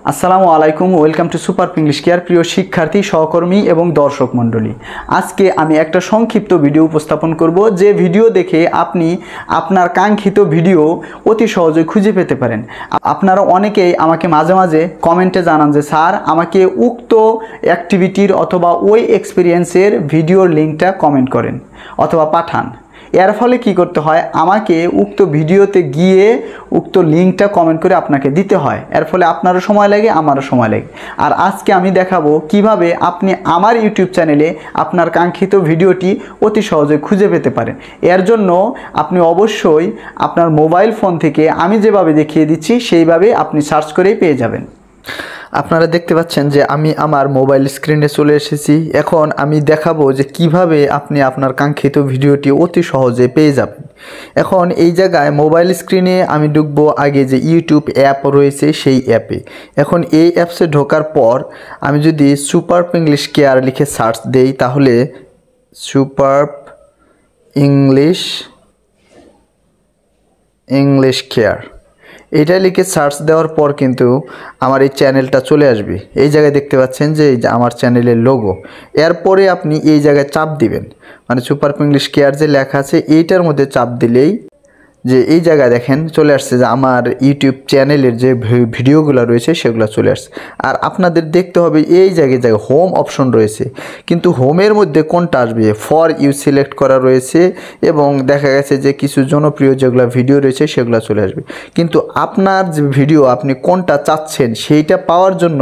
আসসালামু আলাইকুম, welcome to super English care. প্রিয় শিক্ষার্থী, সহকর্মী এবং দর্শক মণ্ডলী, আজকে আমি একটা সংক্ষিপ্ত ভিডিও উপস্থাপন করব, যে ভিডিও দেখে আপনি আপনার কাঙ্ক্ষিত ভিডিও অতি সহজে খুঁজে পেতে পারেন। আপনারা অনেকেই আমাকে মাঝে মাঝে কমেন্টে জানান যে স্যার, আমাকে উক্ত অ্যাক্টিভিটির অথবা ওই এক্সপিরিয়েন্সের ভিডিওর লিঙ্কটা কমেন্ট করেন অথবা পাঠান। এর ফলে কি করতে হয়, আমাকে উক্ত ভিডিওতে গিয়ে উক্ত লিঙ্কটা কমেন্ট করে আপনাকে দিতে হয়। এর ফলে আপনারও সময় লাগে, আমারও সময় লাগে। আর আজকে আমি দেখাবো কিভাবে আপনি আমার ইউটিউব চ্যানেলে আপনার কাঙ্ক্ষিত ভিডিওটি অতি সহজে খুঁজে পেতে পারেন। এর জন্য আপনি অবশ্যই আপনার মোবাইল ফোন থেকে আমি যেভাবে দেখিয়ে দিচ্ছি সেইভাবে আপনি সার্চ করেই পেয়ে যাবেন। আপনারা দেখতে পাচ্ছেন যে আমি আমার মোবাইল স্ক্রিনে চলে এসেছি। এখন আমি দেখাবো যে কিভাবে আপনি আপনার কাঙ্ক্ষিত ভিডিওটি অতি সহজে পেয়ে যাবেন। এখন এই জায়গায় মোবাইল স্ক্রিনে আমি ঢুকবো আগে যে ইউটিউব অ্যাপ রয়েছে সেই অ্যাপে। এখন এই অ্যাপসে ঢোকার পর আমি যদি সুপার ইংলিশ কেয়ার লিখে সার্চ দেই, তাহলে সুপার ইংলিশ কেয়ার এটা লিখে সার্চ দেওয়ার পর কিন্তু আমার এই চ্যানেলটা চলে আসবে। এই জায়গায় দেখতে পাচ্ছেন যে এই যে আমার চ্যানেলের লোগো। এরপরে আপনি এই জায়গায় চাপ দিবেন, মানে সুপার ইংলিশ কেয়ার যে লেখা আছে এইটার মধ্যে চাপ দিলেই যে এই জায়গায় দেখেন চলে আসছে যে আমার ইউটিউব চ্যানেলের যে ভিডিওগুলো রয়েছে সেগুলো চলে আসছে। আর আপনাদের দেখতে হবে এই জায়গায় হোম অপশন রয়েছে, কিন্তু হোমের মধ্যে কোনটা আসবে, ফর ইউ সিলেক্ট করা রয়েছে এবং দেখা গেছে যে কিছু জনপ্রিয় যেগুলো ভিডিও রয়েছে সেগুলো চলে আসবে। কিন্তু আপনার যে ভিডিও আপনি কোনটা চাচ্ছেন সেইটা পাওয়ার জন্য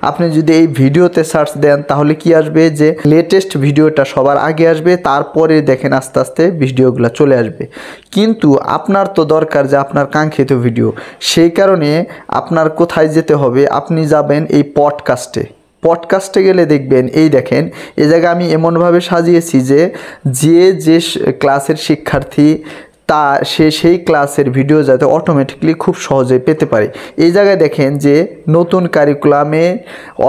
আপনি যদি এই ভিডিওতে সার্চ দেন, তাহলে কি আসবে যে লেটেস্ট ভিডিওটা সবার আগে আসবে, তারপরে দেখেন আস্তে আস্তে ভিডিওগুলো চলে আসবে। কিন্তু আপনার তো দরকার যে আপনার কাঙ্ক্ষিত ভিডিও, সেই কারণে আপনার কোথায় যেতে হবে, আপনি যাবেন এই পডকাস্টে গেলে দেখবেন এই দেখেন এই জায়গায় আমি এমনভাবে সাজিয়েছি যে যে ক্লাসের শিক্ষার্থী তা সেই ক্লাসের ভিডিও যাতে অটোমেটিকলি খুব সহজে পেতে পারে। এই জায়গায় দেখেন যে নতুন কারিকুলামে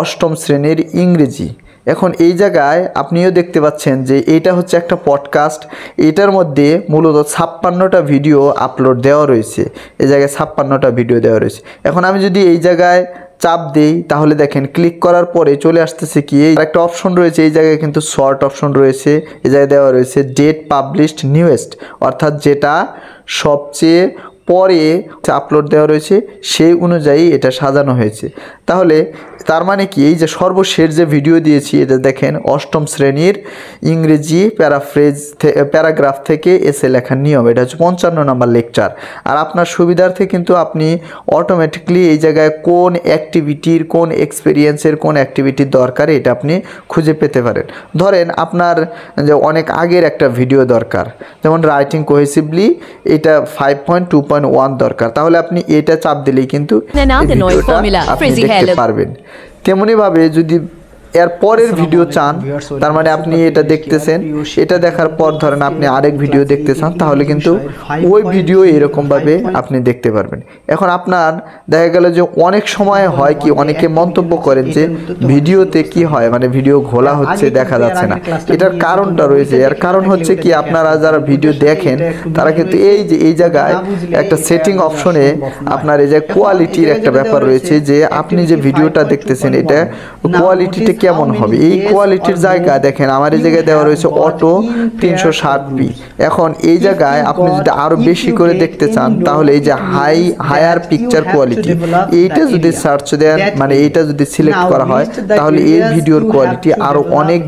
অষ্টম শ্রেণীর ইংরেজি। এখন এই জায়গায় আপনিও দেখতে পাচ্ছেন যে এইটা হচ্ছে একটা পডকাস্ট। এটার মধ্যে মূলত 56টা ভিডিও আপলোড দেওয়া রয়েছে। এই জায়গায় 56টা ভিডিও দেওয়া রয়েছে। এখন আমি যদি এই জায়গায় চাপ দেই, তাহলে দেখেন ক্লিক করার পরে চলে আসতেছে কি এই একটা অপশন রয়েছে। এই জায়গায় কিন্তু শর্ট অপশন রয়েছে। এই জায়গায় দেওয়া রয়েছে ডেট পাবলিশড নিউয়েস্ট, অর্থাৎ যেটা সবচেয়ে পরে আপলোড দেওয়া রয়েছে সেই অনুযায়ী এটা সাজানো হয়েছে। তাহলে তার মানে কি, এই যে সর্বশেষ যে ভিডিও দিয়েছি এটা দেখেন অষ্টম শ্রেণীর ইংরেজি প্যারাগ্রাফ থেকে এসে লেখার নিয়ম, এটা হচ্ছে 55 নম্বর লেকচার। আর আপনার সুবিধার্থে কিন্তু আপনি অটোমেটিকলি এই জায়গায় কোন অ্যাক্টিভিটির কোন এক্সপিরিয়েন্সের কোন অ্যাক্টিভিটির দরকার এটা আপনি খুঁজে পেতে পারেন। ধরেন আপনার যে অনেক আগের একটা ভিডিও দরকার, যেমন রাইটিং কোহেসিভলি, এটা 5.2.1 দরকার, তাহলে আপনি এটা চাপ দিলেই কিন্তু আপনি দেখতে পারবেন। তেমনিভাবে যদি এর পরের ভিডিও চান, তার মানে আপনি এটা দেখতেছেন, এটা দেখার পর ধরেন আপনি আরেক ভিডিও দেখতে চান, তাহলে কিন্তু ওই ভিডিও এরকমভাবে আপনি দেখতে পারবেন। এখন আপনার দেখা গেল যে অনেক সময় হয় কি, অনেকে মন্তব্য করেন যে ভিডিওতে কি হয়, মানে ভিডিও ঘোলা হচ্ছে, দেখা যাচ্ছে না। এটার কারণটা রয়েছে। এর কারণ হচ্ছে কি, আপনারা যারা ভিডিও দেখেন তারা কিন্তু এই যে এই জায়গায় একটা সেটিং অপশনে আপনার এই যে কোয়ালিটির একটা ব্যাপার রয়েছে, যে আপনি যে ভিডিওটা দেখতেছেন এটা কোয়ালিটিটা কেমন হবে। এই কোয়ালিটির জায়গা দেখেন আমার এই জায়গায় দেওয়া রয়েছে অটো 360p। এখন এই জায়গায় আপনি যদি আরো বেশি করে দেখতে চান, তাহলে এই যে হায়ার পিকচার কোয়ালিটি, এইটা যদি সার্চ দেন, মানে এইটা যদি সিলেক্ট করা হয়, তাহলে এই ভিডিওর কোয়ালিটি আরো অনেক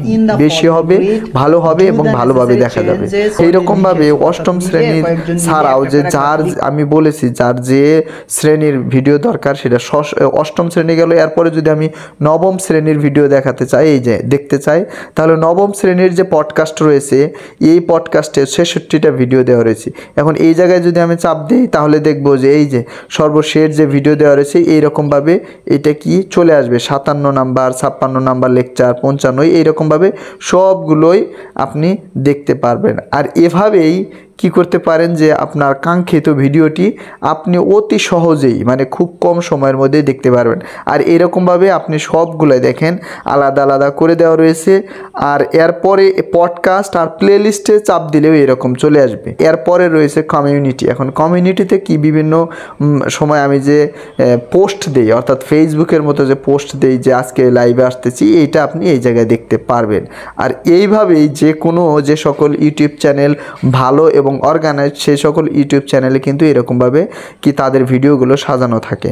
বেশি হবে, ভালো হবে এবং ভালোভাবে দেখা যাবে। এইরকম ভাবে অষ্টম শ্রেণীর ছাড়াও যে যার আমি বলেছি যার যে শ্রেণীর ভিডিও দরকার সেটা অষ্টম শ্রেণী গেল। এরপরে যদি আমি নবম শ্রেণীর ভিডিও দেখাতে চাই, এই যে দেখতে চাই, তাহলে নবম শ্রেণীর যে পডকাস্ট রয়েছে এই পডকাস্টে 66টা ভিডিও দেওয়া রয়েছে। এখন এই জায়গায় যদি আমি চাপ দিই, তাহলে দেখবো যে এই যে সর্বশেষ যে ভিডিও দেওয়া রয়েছে এইরকমভাবে এটা কি চলে আসবে, 57 নাম্বার, 56 নাম্বার লেকচার, 55, এইরকমভাবে সবগুলোই আপনি দেখতে পারবেন। আর এভাবেই কি করতে পারেন যে আপনার কাঙ্ক্ষিত ভিডিওটি আপনি অতি সহজেই মানে খুব কম সময়ের মধ্যেই দেখতে পারবেন। আর এরকমভাবে আপনি সবগুলোই দেখেন আলাদা আলাদা করে দেওয়া রয়েছে। আর এরপরে পডকাস্ট আর প্লেলিস্টে চাপ দিলেও এরকম চলে আসবে। এরপরে রয়েছে কমিউনিটি। এখন কমিউনিটিতে কি বিভিন্ন সময় আমি যে পোস্ট দিই, অর্থাৎ ফেসবুকের মতো যে পোস্ট দিই যে আজকে লাইভে আসতেছি, এইটা আপনি এই জায়গায় দেখতে পারবেন। আর এইভাবেই যে কোনো যে সকল ইউটিউব চ্যানেল ভালো এবং অর্গানাইজ সেই সকল ইউটিউব চ্যানেলে কিন্তু এরকমভাবে কি তাদের ভিডিওগুলো সাজানো থাকে।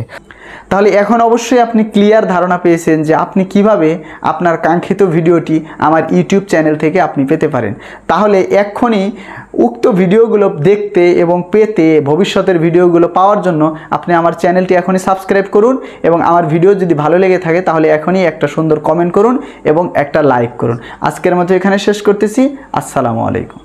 তাহলে এখন অবশ্যই আপনি ক্লিয়ার ধারণা পেয়েছেন যে আপনি কিভাবে আপনার কাঙ্ক্ষিত ভিডিওটি আমার ইউটিউব চ্যানেল থেকে আপনি পেতে পারেন। তাহলে এক্ষুনি উক্ত ভিডিওগুলো দেখতে এবং পেতে, ভবিষ্যতের ভিডিওগুলো পাওয়ার জন্য আপনি আমার চ্যানেলটি এখনই সাবস্ক্রাইব করুন এবং আমার ভিডিও যদি ভালো লেগে থাকে তাহলে এখনই একটা সুন্দর কমেন্ট করুন এবং একটা লাইক করুন। আজকের মতো এখানে শেষ করতেছি। আসসালামু আলাইকুম।